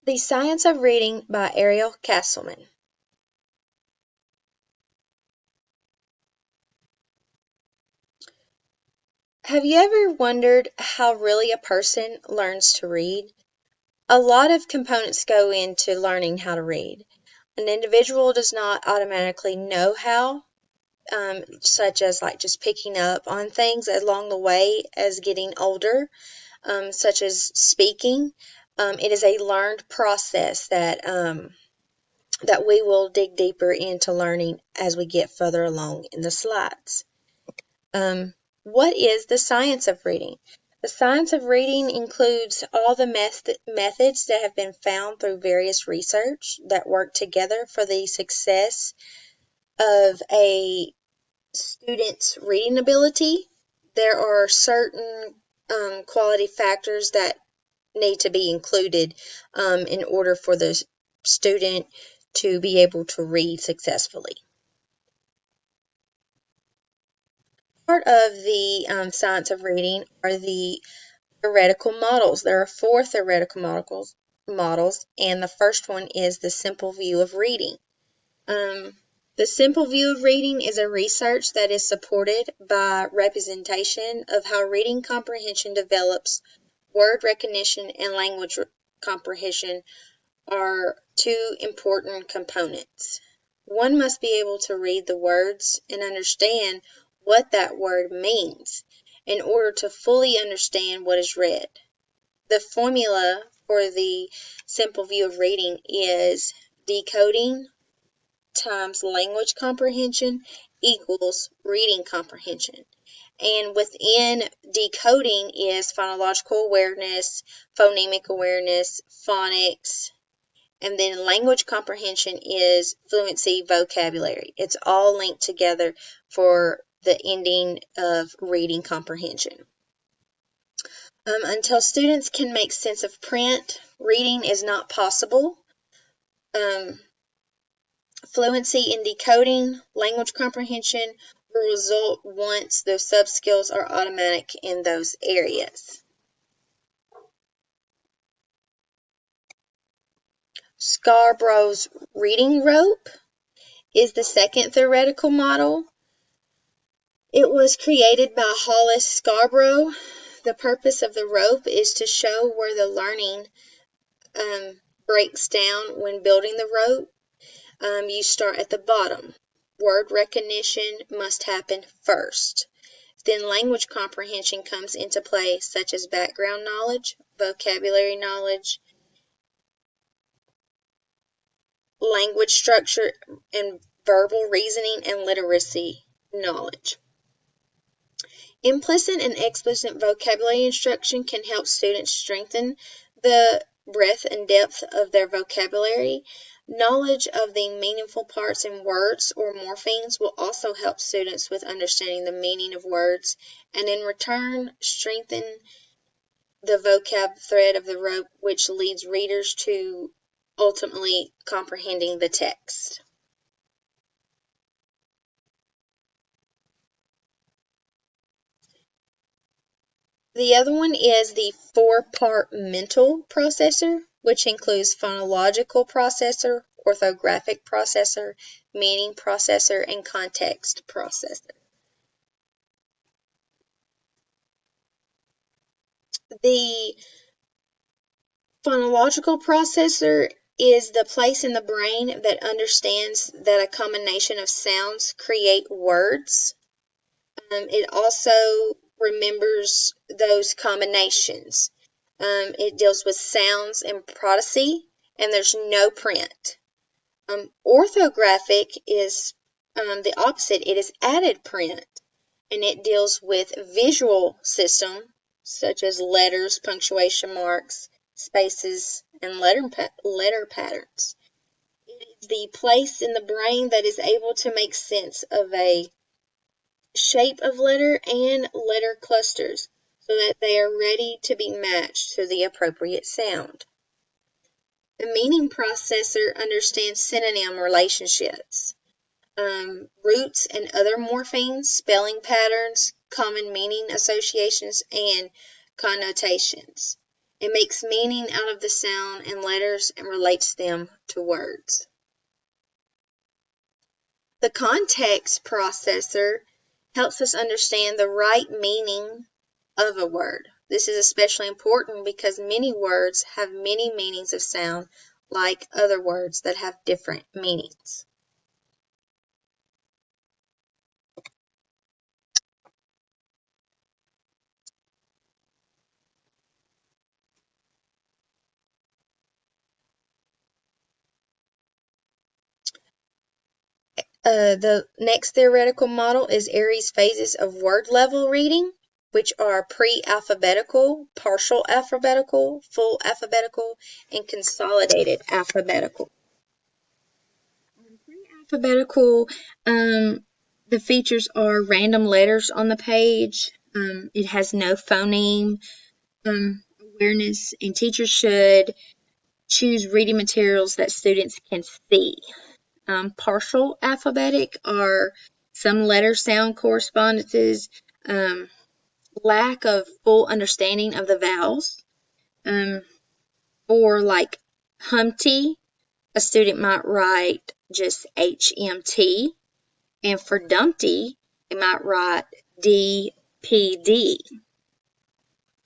The Science of Reading by Ariel Castleman. Have you ever wondered how really a person learns to read? A lot of components go into learning how to read. An individual does not automatically know how, such as like just picking up on things along the way as getting older, such as speaking. It is a learned process that we will dig deeper into learning as we get further along in the slides. What is the science of reading? The science of reading includes all the methods that have been found through various research that work together for the success of a student's reading ability. There are certain quality factors that need to be included in order for the student to be able to read successfully. Part of the science of reading are the theoretical models. There are 4 theoretical models, and the first one is the simple view of reading. The simple view of reading is a research that is supported by representation of how reading comprehension develops. Word recognition and language comprehension are 2 important components. One must be able to read the words and understand what that word means in order to fully understand what is read. The formula for the simple view of reading is decoding times language comprehension equals reading comprehension. And within decoding is phonological awareness, phonemic awareness, phonics, and then language comprehension is fluency, vocabulary. It's all linked together for the ending of reading comprehension. Until students can make sense of print, reading is not possible. Fluency in decoding, language comprehension will result once those sub-skills are automatic in those areas. Scarborough's reading rope is the second theoretical model. It was created by Hollis Scarborough. The purpose of the rope is to show where the learning breaks down when building the rope. You start at the bottom. Word recognition must happen first. Then language comprehension comes into play, such as background knowledge, vocabulary knowledge, language structure, and verbal reasoning and literacy knowledge. Implicit and explicit vocabulary instruction can help students strengthen the breadth and depth of their vocabulary. Knowledge of the meaningful parts in words or morphemes will also help students with understanding the meaning of words, and in return strengthen the vocab thread of the rope, which leads readers to ultimately comprehending the text. The other one is the 4-part mental processor, which includes phonological processor, orthographic processor, meaning processor, and context processor. The phonological processor is the place in the brain that understands that a combination of sounds create words. It also remembers those combinations. It deals with sounds and prosody, and there's no print. Orthographic is the opposite. It is added print, and it deals with visual system, such as letters, punctuation marks, spaces, and letter patterns. It is the place in the brain that is able to make sense of a shape of letter and letter clusters so that they are ready to be matched to the appropriate sound. The meaning processor understands synonym relationships, roots and other morphemes, spelling patterns, common meaning associations, and connotations. It makes meaning out of the sound and letters and relates them to words. The context processor helps us understand the right meaning of a word. This is especially important because many words have many meanings of sound, like other words that have different meanings. The next theoretical model is Airy's phases of word level reading, which are pre-alphabetical, partial alphabetical, full alphabetical, and consolidated alphabetical. Pre-alphabetical, the features are random letters on the page. It has no phoneme awareness, and teachers should choose reading materials that students can see. Partial alphabetic are some letter sound correspondences, lack of full understanding of the vowels, or like Humpty, a student might write just HMT, and for Dumpty, they might write DPD.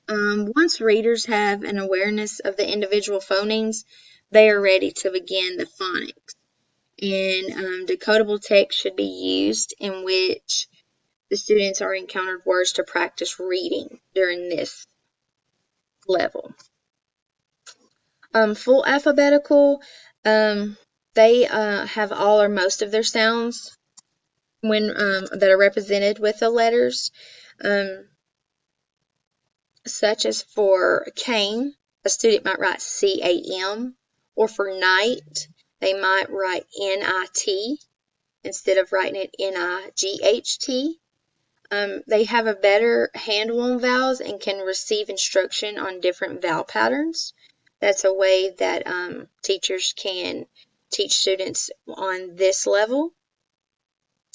Once readers have an awareness of the individual phonemes, they are ready to begin the phonics. And decodable text should be used in which the students are encountered words to practice reading during this level. Full alphabetical, they have all or most of their sounds when that are represented with the letters, such as for cane, a student might write CAM, or for night, they might write NIT instead of writing it NIGHT. They have a better handle on vowels and can receive instruction on different vowel patterns. That's a way that teachers can teach students on this level.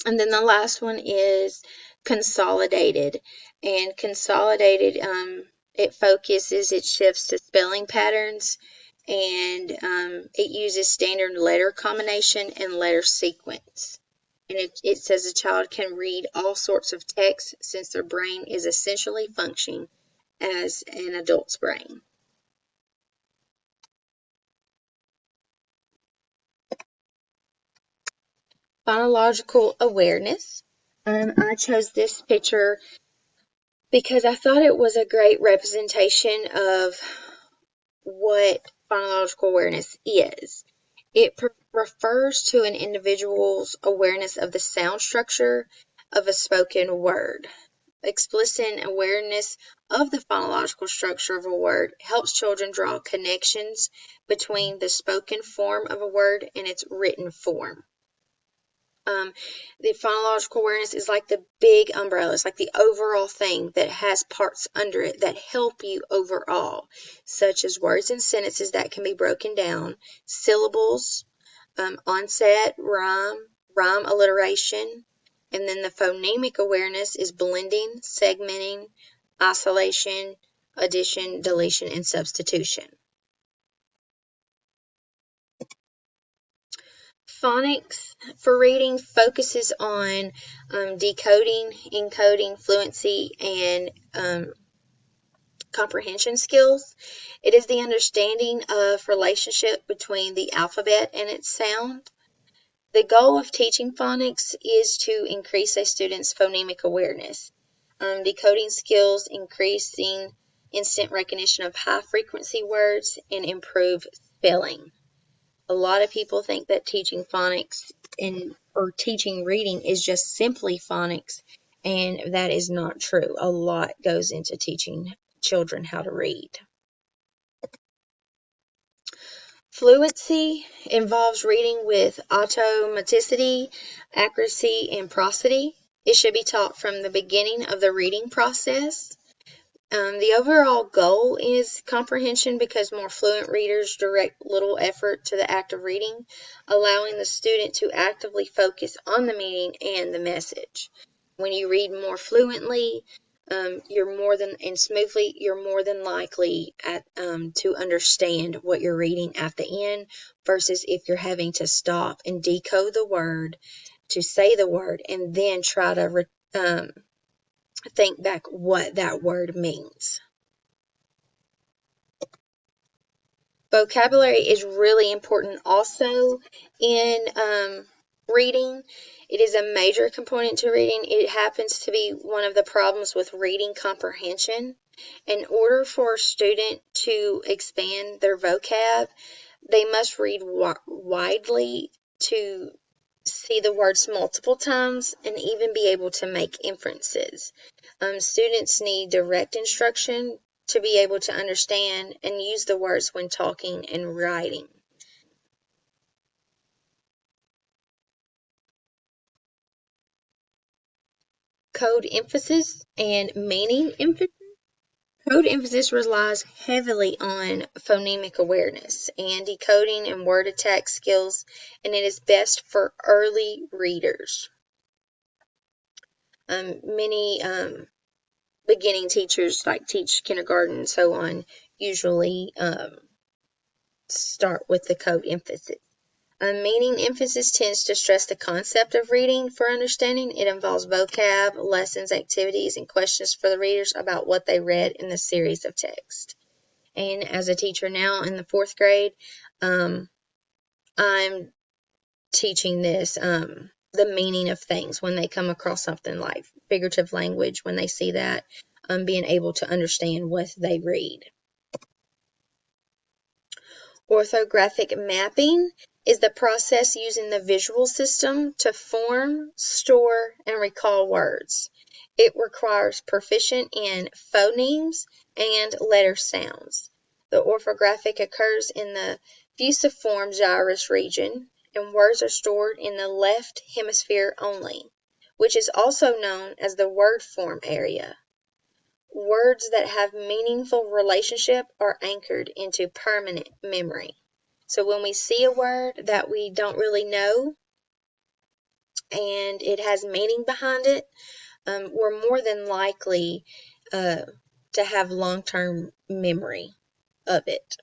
And then the last one is consolidated. And consolidated, it focuses, it shifts to spelling patterns, and it uses standard letter combination and letter sequence. And it says a child can read all sorts of text since their brain is essentially functioning as an adult's brain. Phonological awareness. I chose this picture because I thought it was a great representation of what phonological awareness is. It refers to an individual's awareness of the sound structure of a spoken word. Explicit awareness of the phonological structure of a word helps children draw connections between the spoken form of a word and its written form. The phonological awareness is like the big umbrella. It's like the overall thing that has parts under it that help you overall, such as words and sentences that can be broken down, syllables, onset, rhyme alliteration, and then the phonemic awareness is blending, segmenting, isolation, addition, deletion, and substitution. Phonics for reading focuses on decoding, encoding, fluency, and comprehension skills. It is the understanding of relationship between the alphabet and its sound. The goal of teaching phonics is to increase a student's phonemic awareness, decoding skills, increasing instant recognition of high-frequency words, and improve spelling. A lot of people think that teaching phonics or teaching reading is just simply phonics, and that is not true. A lot goes into teaching children how to read. Fluency involves reading with automaticity, accuracy, and prosody. It should be taught from the beginning of the reading process. The overall goal is comprehension because more fluent readers direct little effort to the act of reading, allowing the student to actively focus on the meaning and the message. When you read more fluently, you're more than likely to understand what you're reading at the end versus if you're having to stop and decode the word to say the word and then try to think back what that word means. Vocabulary is really important also in reading. It is a major component to reading. It happens to be one of the problems with reading comprehension. In order for a student to expand their vocab, they must read widely to see the words multiple times and even be able to make inferences. Students need direct instruction to be able to understand and use the words when talking and writing. Code emphasis and meaning emphasis. Code emphasis relies heavily on phonemic awareness and decoding and word attack skills, and it is best for early readers. Many beginning teachers, like teach kindergarten and so on, usually start with the code emphasis. Meaning emphasis tends to stress the concept of reading for understanding. It involves vocab, lessons, activities, and questions for the readers about what they read in the series of text. And as a teacher now in the 4th grade, I'm teaching this, the meaning of things when they come across something like figurative language, when they see that, being able to understand what they read. Orthographic mapping is the process using the visual system to form, store, and recall words. It requires proficiency in phonemes and letter sounds. The orthographic occurs in the fusiform gyrus region, and words are stored in the left hemisphere only, which is also known as the word form area. Words that have meaningful relationship are anchored into permanent memory. So when we see a word that we don't really know and it has meaning behind it, we're more than likely to have long-term memory of it.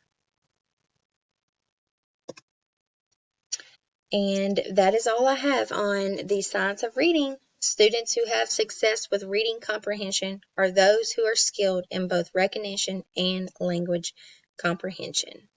And that is all I have on the science of reading. Students who have success with reading comprehension are those who are skilled in both recognition and language comprehension.